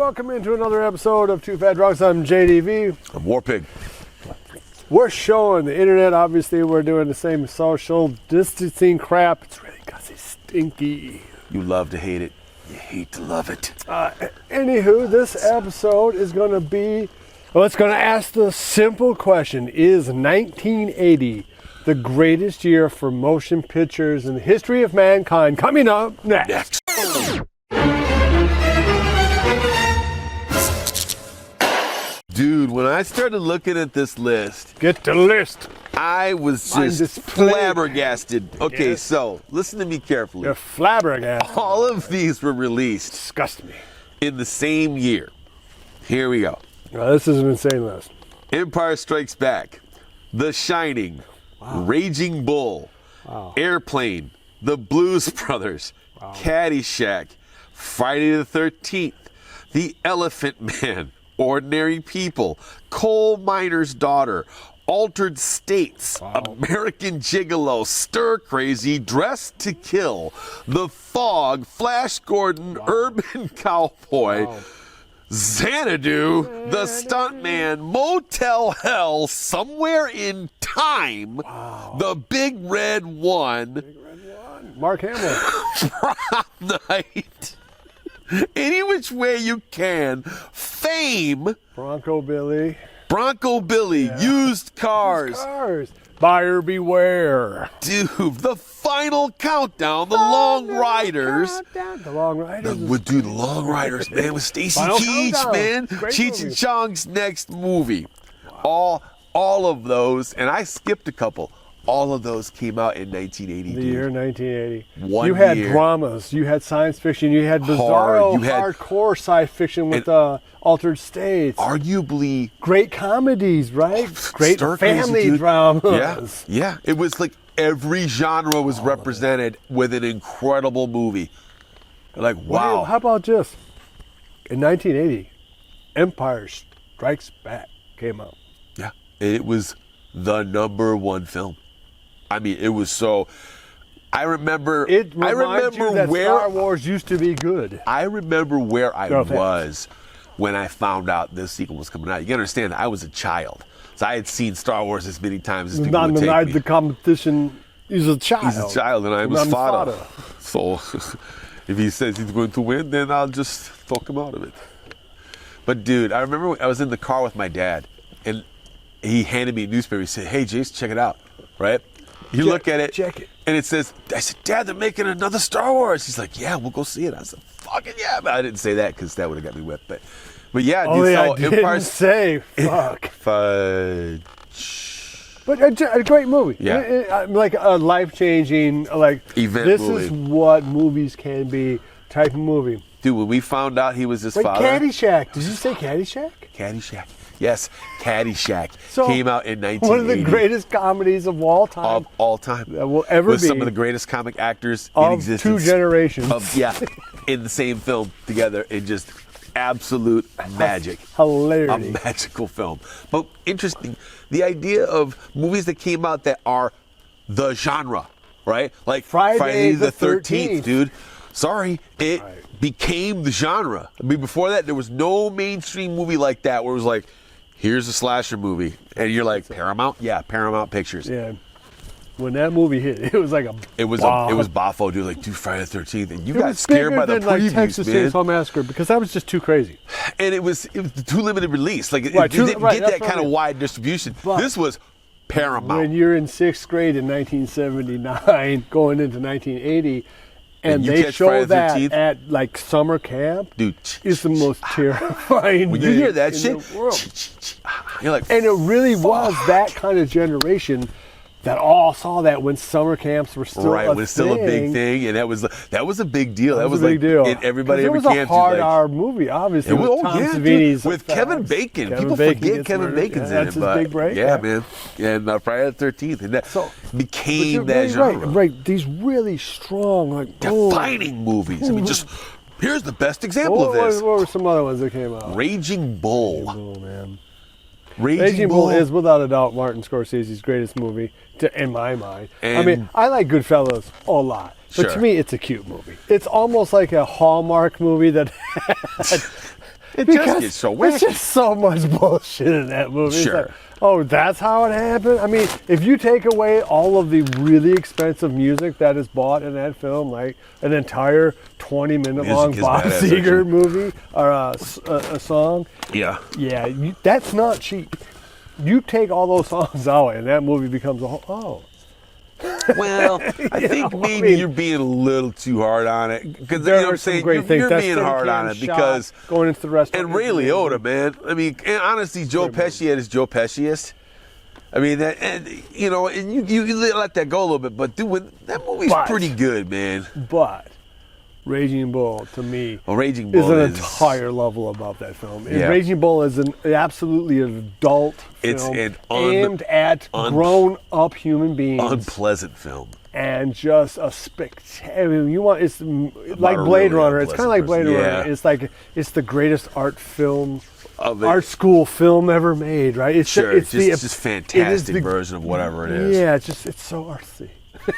welcome into another episode of Two Fat Drunks. I'm JDV. I'm Warpig. We're showing the internet. Obviously, we're doing the same social distancing crap. It's really gutsy, stinky. You love to hate it. You hate to love it. Anywho, this episode is going to be, well, it's going to ask the simple question: is 1980 the greatest year for motion pictures in the history of mankind? Coming up next. Dude, when I started looking at this list, Get the list. I was Mine just displayed. flabbergasted. Okay, Yes. so listen to me carefully. You're flabbergasted. All of these were released Disgust me. in the same year. Here we go. Well, this is an insane list. Empire Strikes Back, The Shining, Raging Bull, Airplane, The Blues Brothers, Caddyshack, Friday the 13th, The Elephant Man, Ordinary People, Coal Miner's Daughter, Altered States, American Gigolo, Stir Crazy, Dressed to Kill, The Fog, Flash Gordon, Urban Cowboy, Xanadu, The Stuntman, Motel Hell, Somewhere in Time, The Big Red One, Mark Hamill. Prom Night, Any Which Way You Can, Fame, Bronco Billy. Bronco Billy, Used Cars, Buyer beware. dude, The Final Countdown, The Long Riders. The Long Riders. The Long Riders, man, with Stacy Final Keach, Countdown. man. Great Cheech movie. and Chong's next movie. All of those, and I skipped a couple. All of those came out in 1980. The dude. year 1980. One you had year. dramas. You had science fiction. You had bizarro, Horror, you had- hardcore science fiction with Altered States. Arguably, Great comedies, right? Great Stir Crazy, family dude. dramas. Yeah. It was like every genre was represented with an incredible movie. Like, wow. How about this? In 1980, Empire Strikes Back came out. Yeah, it was the #1 film. I mean, it was so. I remember. It reminds you that where Star Wars used to be good. I remember where I Go, thanks. was when I found out this sequel was coming out. You gotta understand that I was a child, so I had seen Star Wars as many times as people Not would the take night me. the competition. He's a child. He's a child, and I was I'm fodder. So, if he says he's going to win, then I'll just talk him out of it. But dude, I remember I was in the car with my dad, and he handed me a newspaper. He said, "Hey, Jace, check it out." Right? You look at it, check it. and it says, I said, "Dad, they're making another Star Wars." He's like, "Yeah, we'll go see it." I said, "Fucking yeah," but I didn't say that because that would have got me whipped. But yeah, Oh, dude, yeah, so I didn't Empire say fuck. Fudge. But a great movie. Yeah. Like a life-changing, like, Event this movie. is what movies can be type of movie. Dude, when we found out he was his Like father. Caddyshack. Did you say Caddyshack? Caddyshack. Yes, Caddyshack So, came out in 1980. One of the greatest comedies of all time. Of all time. That will ever With be. some of the greatest comic actors in Of existence. two generations. In the same film together in just absolute magic. Hilarity. A magical film. But interesting, the idea of movies that came out that are the genre, right? Like Friday the 13th, 13th. dude. Sorry, it became the genre. I mean, before that, there was no mainstream movie like that where it was like, here's a slasher movie. And you're like, Paramount? Yeah, Paramount Pictures. Yeah. When that movie hit, it was like a It was bomb. it was Boffo, dude, like, dude, Friday the 13th. And you It got was scared bigger by the than, like previews, Texas man. Chainsaw Massacre because that was just too crazy. And it was too limited release. Like, Right, it didn't right, get that's that what kind I of mean. wide distribution. But This was Paramount. When you're in 6th grade in 1979, going into 1980, and And you they catch show Friday the that 13th? at like summer camp, Dude, is the most terrifying when you thing hear that in shit, the world. you're like, And it really was that kind of generation that all saw that when summer camps were still right, a when it's still a big thing, and that was a big deal. That was a big like deal. and everybody It every was a camp. hard like, hour movie, obviously. it with was, Tom yeah, Savini's dude, with Kevin effects. Bacon. Kevin People Bacon forget gets Kevin murdered. Bacon's Yeah, in that's it, his but big break. yeah, man, and Friday the 13th, and that became But that you're genre. right. These really strong, like Defining movies. I mean, just here's the best example of this: What were some other ones that came out? Raging Bull. Oh man. Raging Bull is without a doubt Martin Scorsese's greatest movie, in my mind. I And- mean, I like Goodfellas a lot, but to Sure. me, it's a cute movie. It's almost like a Hallmark movie that It just gets so wacky. There's just so much bullshit in that movie. It's Sure. like, oh, that's how it happened? I mean, if you take away all of the really expensive music that is bought in that film, like an entire 20-minute long Music is Bob badass, Seger actually. movie or a song, Yeah. yeah, that's not cheap. You take all those songs out, and that movie becomes a whole. Oh, Well, I think know, maybe you're being a little too hard on it because you know what I'm saying. You're That being steady hard on cam it shot because going into the restaurant. and Ray Liotta, man. I mean, and honestly, Joe Pesci at his Joe Pesciest. I mean that, and you know, and you let that go a little bit, but dude, that movie's But- pretty good, man. But Raging Bull, to me, Well, Raging is Bull an is entire level above that film. And Yeah. Raging Bull is an absolutely adult It's film an aimed at grown-up human beings, unpleasant film. and just a spectacular. I mean, it's like a Blade really Runner. It's kind of like unpleasant Blade person. Runner. Yeah. It's like it's the greatest art film. Of it. Art school film ever made, right? It's Sure, it's just fantastic version of whatever it is. Yeah, it's so artsy.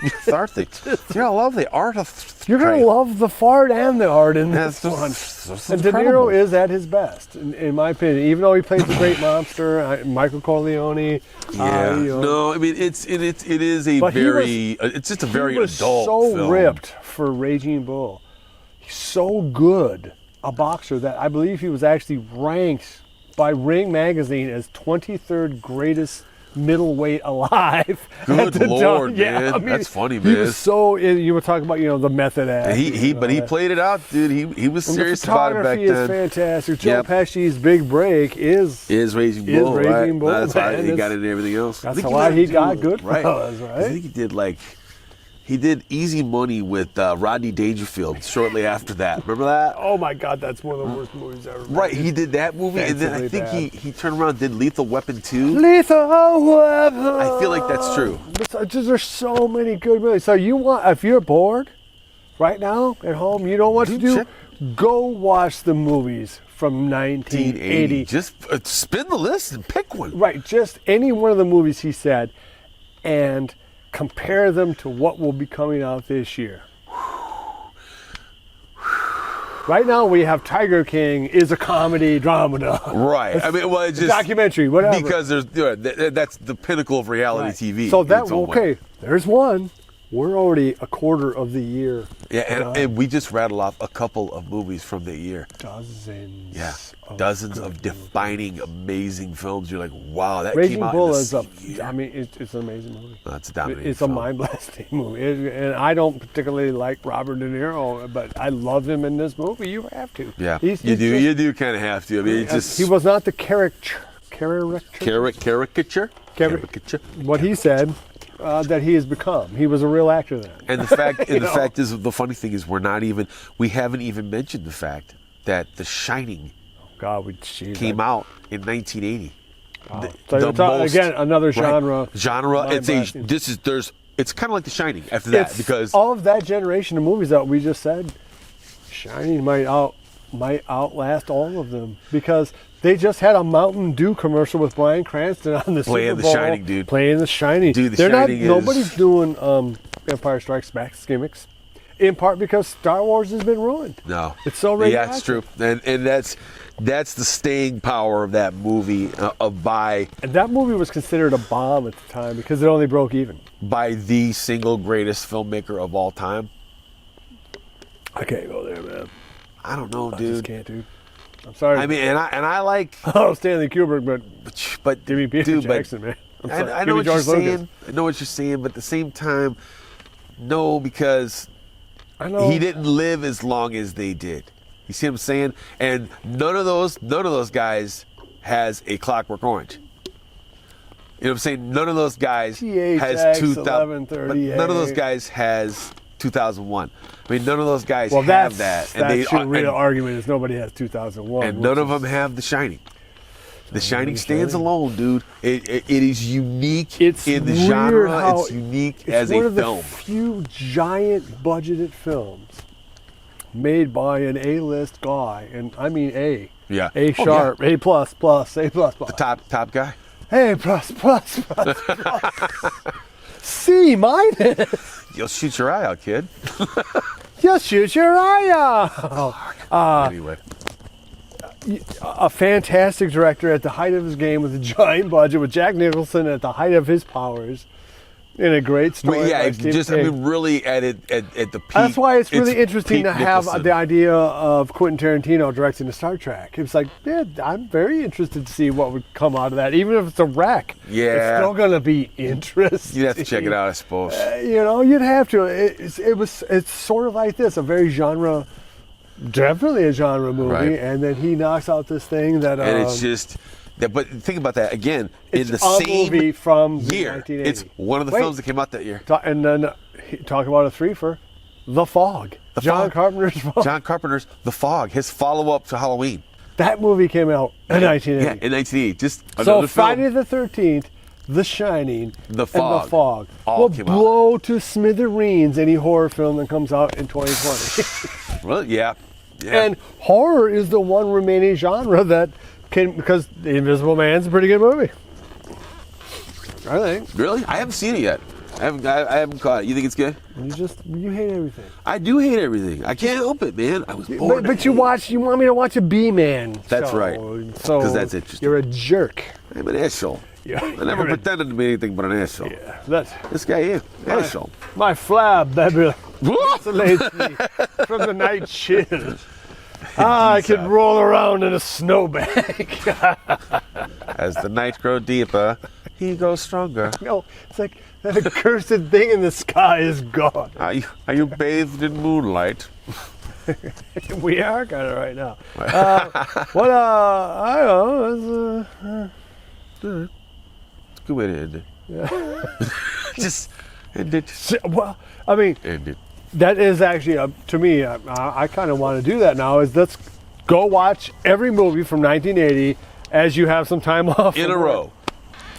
It's arty. You're gonna love the art of. You're gonna love the fart and the art in That's this one. just And De incredible. Niro is at his best, in my opinion. Even though he plays the great mobster, Michael Corleone. Yeah. You know, No, I mean it is a But he very it's just a very he was adult so film. ripped for Raging Bull. He's so good a boxer that I believe he was actually ranked by Ring Magazine as 23rd greatest middleweight alive. Good at the Lord, time. Yeah, man. I mean, That's funny, He man. was so. You were talking about the method act. He and all he that. played it out, dude. He was And serious the about it back photography is then. fantastic. Joe Yep. Pesci's big break is Is Raging Bull, Raging right? Bull, That's why man. he got into everything else. That's I think why let he him got do- Goodfellas, right? I think he did Easy Money with Rodney Dangerfield shortly after that. Remember that? oh my God, that's one of the worst movies ever. Right, he did that movie, and then I Offensively think he turned around and did Lethal Weapon 2. Lethal Weapon. I feel like that's true. There's so many good movies. So if you're bored right now at home, you don't know what to do. check- Go watch the movies from 1980. 1980. Just spin the list and pick one. Right, just any one of the movies he said, and compare them to what will be coming out this year. Right now we have Tiger King is a comedy drama. Right. I mean, well, it's just Documentary, whatever. because that's the pinnacle of reality TV. So in that its own way. okay, there's one. We're already a quarter of the year. Yeah, and we just rattled off a couple of movies from the year. Dozens. Yeah, of dozens good of defining, amazing films. You're like, wow, that Raging came out Bull in the is a. same year. I mean, it's an amazing movie. That's a dominating It's a film. mind-blasting movie, and I don't particularly like Robert De Niro, but I love him in this movie. You have to. Yeah, He's you do. just- You do kind of have to. I mean, it's just he was not the caricature. caricature. What he said that he has become. He was a real actor then. And the fact, and the know? fact is, the funny thing is, we haven't even mentioned the fact that The Shining God, came out in 1980. So you're talking, again, another genre. Right. Genre. Mind-blasting. It's kind of like The Shining after that It's because all of that generation of movies that we just said, Shining might outlast all of them because they just had a Mountain Dew commercial with Bryan Cranston on the Playing Super The Bowl. Shining, dude. Playing The Shining. Dude, The They're Shining is- Nobody's doing Empire Strikes Back gimmicks, in part because Star Wars has been ruined. no, It's so yeah, it's radioactive. true, and that's the staying power of that movie by And that movie was considered a bomb at the time because it only broke even. the single greatest filmmaker of all time. I can't go there, man. I don't know, I just dude. can't, dude. I'm sorry. I mean, and I like, oh, Stanley Kubrick, but give me Peter dude, but Jackson, man. I'm sorry. I Give know me what you're George Lucas. saying. I know what you're saying, but at the same time, no, because I know. he didn't live as long as they did. You see what I'm saying? And none of those guys has a Clockwork Orange. You know what I'm saying? None of those guys THX has 2000. 1138. None of those guys has 2001. I mean, none of those guys Well, have that's that. And your real and, argument is nobody has 2001. and which none of is- them have The Shining. The Shining The stands Shining. alone, dude. It is unique It's in the weird genre. how It's unique It's as one a of film. the few giant budgeted films made by an A-list guy, and I mean A. Yeah. A Oh, sharp, A plus plus, A plus plus. Top guy. A plus plus plus plus. C minus. You'll shoot your eye out, kid. Just shoot your eye out. Anyway. a fantastic director at the height of his game with a giant budget, with Jack Nicholson at the height of his powers, in a great story. Well, yeah, by it's Stephen just, I King. mean, really at the peak. That's why it's really interesting peak to have Nicholson. the idea of Quentin Tarantino directing a Star Trek. It's like, yeah, I'm very interested to see what would come out of that, even if it's a wreck. Yeah. It's still going to be interesting. You'd have to check it out, I suppose. You'd have to. It's sort of like this, a very genre, definitely a genre movie, Right. and then he knocks out this thing that. And it's just, but think about that again. It's in the a same movie from the year, 1980. it's one of the Wait. films that came out that year. And then talk about a threefer, The Fog. John Fog. Carpenter's Fog. John Carpenter's The Fog, his follow-up to Halloween. That movie came out in 1980. Yeah, in 1980. Just So another Friday film. the 13th, The Shining, The and Fog The Fog all will came out. blow to smithereens any horror film that comes out in 2020. Really? Yeah. Yeah. And horror is the one remaining genre that can, because The Invisible Man's a pretty good movie. I think. Really? I haven't seen it yet. I haven't caught it. You think it's good? You hate everything. I do hate everything. I can't help it, man. I was born. But you want me to watch a B-Man. That's so, right. So 'Cause that's interesting. You're a jerk. I'm an asshole. Yeah. I never pretended to be anything but an asshole. Yeah, that's This guy is asshole. my flab, baby. Isolates me from the night chill. I can roll around in a snowbank. As the nights grow deeper, he grows stronger. No, it's like that accursed thing in the sky is gone. Are you bathed in moonlight? We are kind of right now. I don't know. It's a good way to end it. Just end it. Well, I mean, End it. that is actually, to me, I kind of want to do that now, is let's go watch every movie from 1980 as you have some time off. In from a work. row.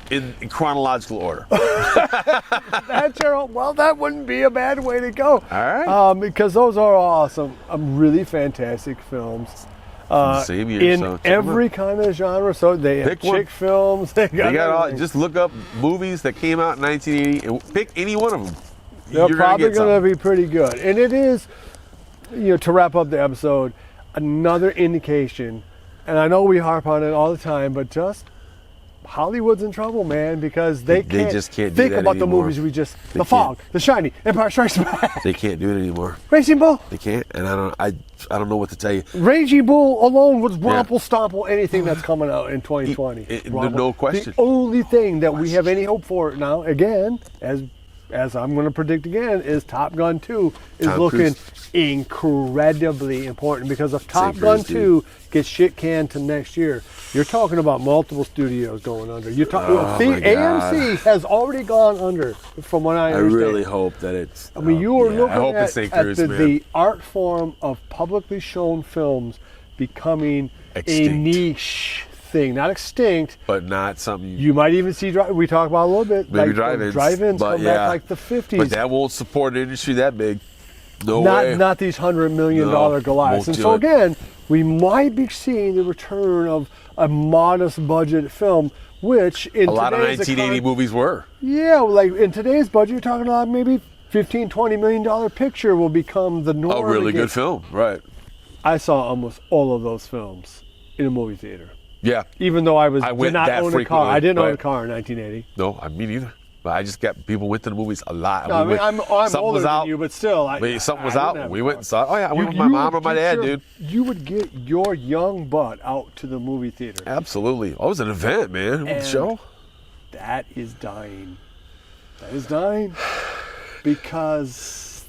In chronological order. That's well, that wouldn't be a bad way to go. All right. Because those are all some really fantastic films. Same year, in so check 'em every kind of genre. So they have Pick one. chick films. They They got all. everything. Just look up movies that came out in 1980 and pick any one of them. They're You're probably gonna get going to something. be pretty good. And it is, to wrap up the episode, another indication. And I know we harp on it all the time, but just Hollywood's in trouble, man, because they just can't do think that about the anymore. movies we just. They The Fog, The Shining, Empire Strikes Back, They can't do it anymore. Raging Bull. They can't, and I don't know what to tell you. Raging Bull alone would romple stomple anything that's coming out in 2020. No question. The only thing that we have any hope for now, again, as I'm going to predict again, is Top Gun 2 is Tom looking Cruise. incredibly important, because if Top St. Gun Cruise, 2 gets shit canned to next year, you're talking about multiple studios going under. You're talking. Oh, my God. AMC has already gone under, from what I I understand. really hope that it's. I mean, you are yeah, looking I hope at, it's St. at Cruise, the, man. the art form of publicly shown films becoming a Extinct. niche thing, not extinct. but not something. You might even see, we talked about a little bit, Maybe like drive-ins. drive-ins but come yeah. back like the 50s. But that won't support an industry that big. No way. Not these $100 million No, Goliaths. won't And do so it. again, we might be seeing the return of a modest budget film, which in A lot of today's 1980 movies were. Yeah, like in today's budget, you're talking about maybe $15-20 million picture will become the norm. A really again. good film, right? I saw almost all of those films in a movie theater. Yeah. Even though I went did not that own a car. frequently, I didn't own a right. car in 1980. No, me neither. But I just got people went to the movies a lot. No, I mean, I'm something older was than out. you, but still. Something was I didn't out. have We a went car. and saw it. Oh, yeah, I went with my You mom or would my get dad, dude. You would get your young butt out to the movie theater. Absolutely. Oh, it was an event, man. It was And- a show. That is dying. That is dying because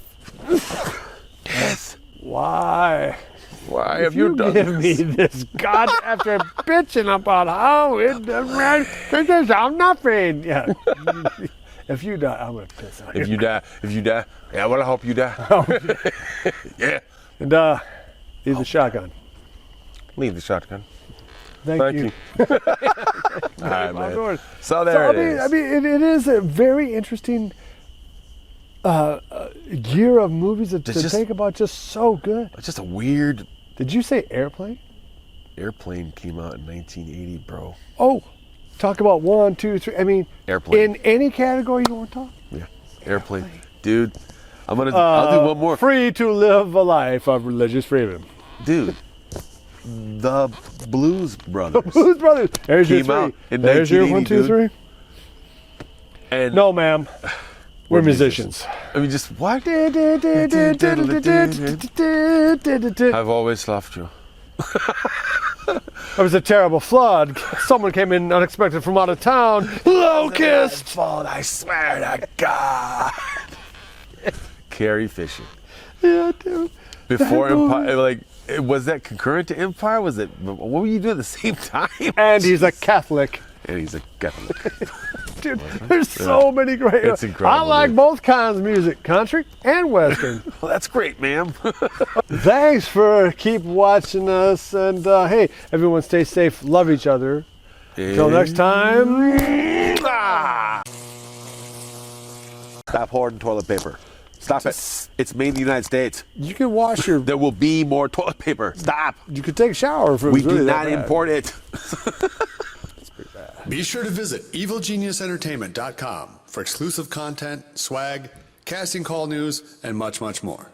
Yes. why? Why If have you done give me this? this god after bitching about how it doesn't I'm nothing. Yeah. If you die, I'm gonna piss on If you die, yeah, well, I hope you die. Yeah. And leave the shotgun. Leave the shotgun. Thank you. All right, man. Outdoors. So there it is. I mean, it is a very interesting year of movies to just- think about. Just so good. It's just a weird Did you say Airplane? Airplane came out in 1980, bro. Oh, talk about 1, 2, 3. I mean, Airplane. in any category you want to talk. Yeah. Airplane. Dude, I'll do one more. Free to live a life of religious freedom. Dude, the Blues Brothers. Blues Brothers. There's your Came out three. in There's your 1980, 1, 2, 3. And No, ma'am. We're musicians. I mean, just what? I've always loved you. It was a terrible flood. Someone came in unexpected from out of town. Locust! Fault, I swear to God. Carrie Fisher. Yeah, dude. Before Empire, like, was that concurrent to Empire? Was it? What were you doing at the same time? And he's a Catholic. And he's a Catholic. Dude, there's so many great. It's incredible, I like dude. both kinds of music, country and western. Well, that's great, ma'am. Thanks for keep watching us, and hey, everyone stay safe, love each other. Till next time. Stop hoarding toilet paper. Stop it. It's made in the United States. You can wash your. There will be more toilet paper. Stop. You could take a shower if it was We really do that not bad. import it. Be sure to visit evilgeniusentertainment.com for exclusive content, swag, casting call news, and much, much more.